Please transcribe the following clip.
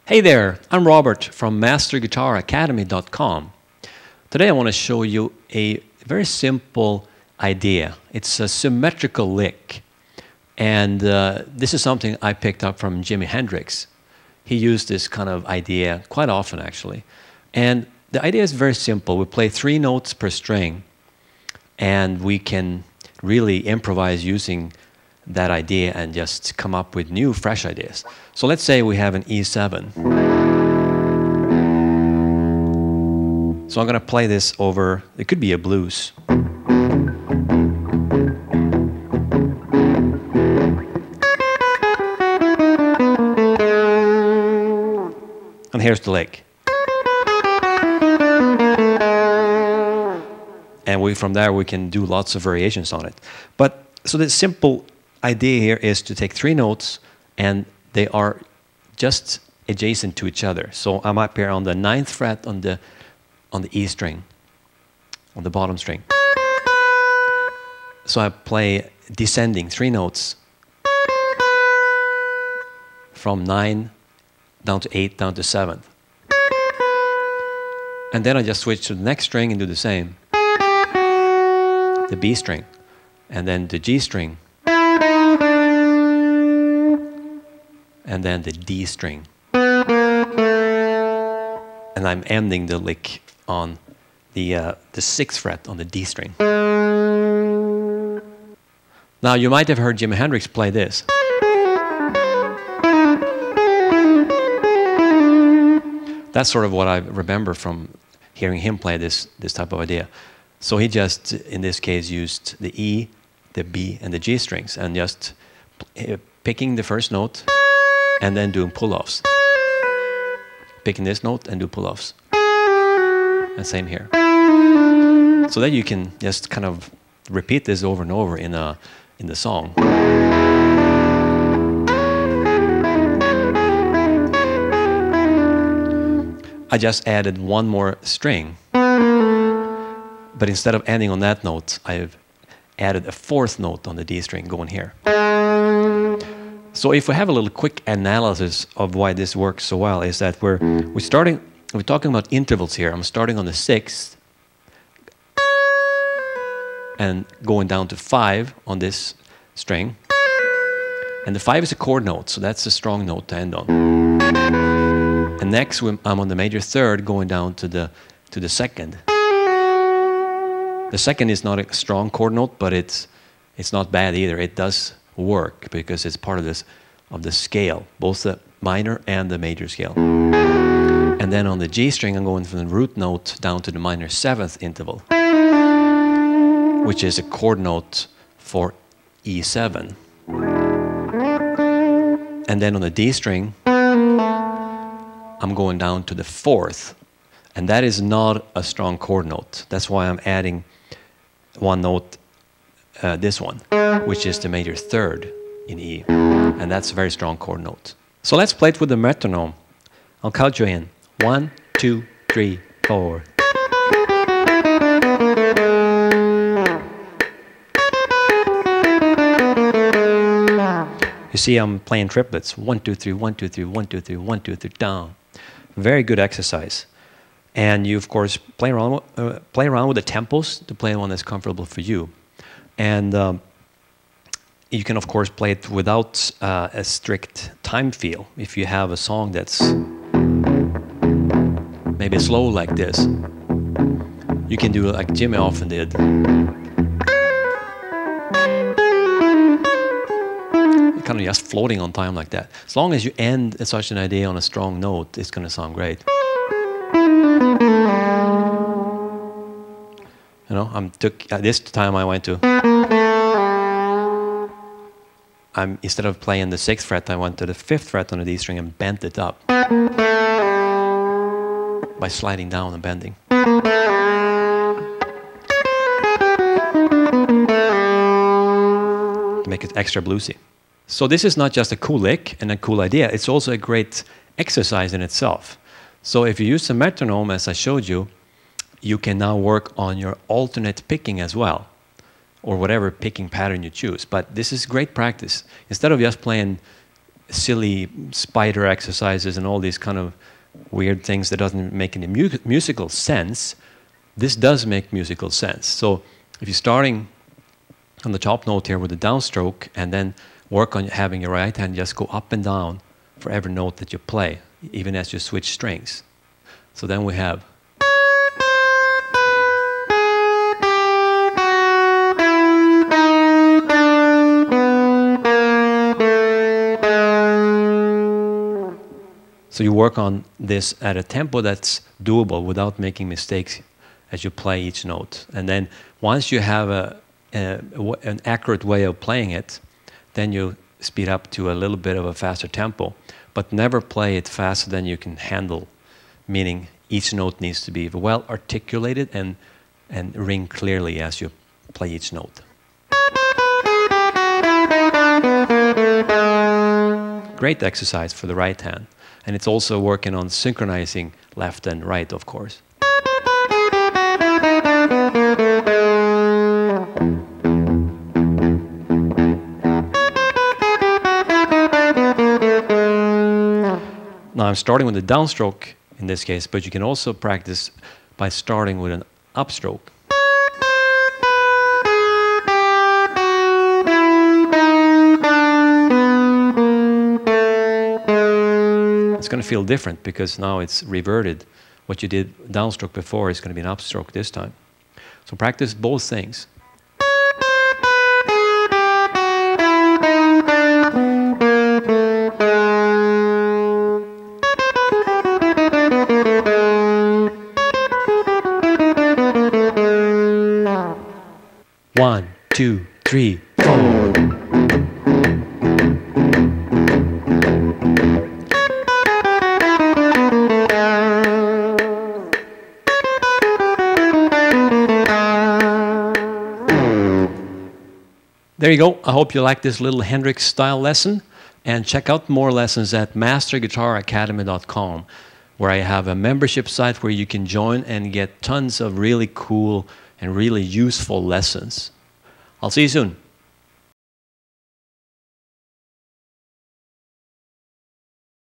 Hey there, I'm Robert from MasterGuitarAcademy.com. Today I want to show you a very simple idea. It's a symmetrical lick. And this is something I picked up from Jimi Hendrix. He used this kind of idea quite often, actually. And the idea is very simple. We play 3 notes per string, and we can really improvise using that idea and just come up with new, fresh ideas. So let's say we have an E7. So I'm going to play this over, it could be a blues. And here's the lick. And from there we can do lots of variations on it. But so the simple idea here is to take 3 notes and they are just adjacent to each other. So I'm up here on the 9th fret on the E string, on the bottom string. So I play descending 3 notes from 9 down to 8 down to 7th. And then I just switch to the next string and do the same. The B string, and then the G string, and then the D string. And I'm ending the lick on the 6th fret on the D string. Now you might have heard Jimi Hendrix play this. That's sort of what I remember from hearing him play this type of idea. So he just, in this case, used the E, the B, and the G strings, and just picking the first note and then doing pull-offs. Picking this note and do pull-offs. And same here. So that you can just kind of repeat this over and over in the song. I just added 1 more string. But instead of ending on that note, I've added a 4th note on the D string going here. So if we have a little quick analysis of why this works so well, is that we're talking about intervals here. I'm starting on the 6th and going down to 5 on this string. And the 5 is a chord note, so that's a strong note to end on. And next I'm on the major 3rd going down to the 2nd. The 2nd is not a strong chord note, but it's not bad either. It does work because it's part of the scale, both the minor and the major scale. And then on the G string, I'm going from the root note down to the minor 7th interval, which is a chord note for E7. And then on the D string, I'm going down to the 4th. And that is not a strong chord note. That's why I'm adding 1 note, this one, which is the major 3rd in E. And that's a very strong chord note. So let's play it with the metronome. I'll count you in. 1, 2, 3, 4. You see I'm playing triplets. 1, 2, 3, 1, 2, 3, 1, 2, 3, 1, 2, 3, down. Very good exercise. And you, of course, play around with the tempos to play one that's comfortable for you. And you can, of course, play it without a strict time feel. If you have a song that's maybe slow like this, you can do it like Jimi often did. Kind of just floating on time like that. As long as you end such an idea on a strong note, it's going to sound great. You know, this time I went to. Instead of playing the 6th fret, I went to the 5th fret on the D string and bent it up by sliding down and bending. To make it extra bluesy. So this is not just a cool lick and a cool idea, it's also a great exercise in itself. So if you use the metronome, as I showed you, you can now work on your alternate picking as well, or whatever picking pattern you choose. But this is great practice. Instead of just playing silly spider exercises and all these kind of weird things that doesn't make any musical sense, this does make musical sense. So if you're starting on the top note here with the downstroke and then work on having your right hand just go up and down for every note that you play, even as you switch strings. So then we have so you work on this at a tempo that's doable without making mistakes as you play each note. And then once you have an accurate way of playing it, then you speed up to a little bit of a faster tempo, but never play it faster than you can handle, meaning each note needs to be well articulated and ring clearly as you play each note. Great exercise for the right hand. And it's also working on synchronizing left and right, of course. Now I'm starting with a downstroke in this case, but you can also practice by starting with an upstroke. It's going to feel different because now it's reverted. What you did downstroke before is going to be an upstroke this time. So practice both things. One, two, three, four. There you go. I hope you like this little Hendrix style lesson, and check out more lessons at masterguitaracademy.com, where I have a membership site where you can join and get tons of really cool and really useful lessons. I'll see you soon.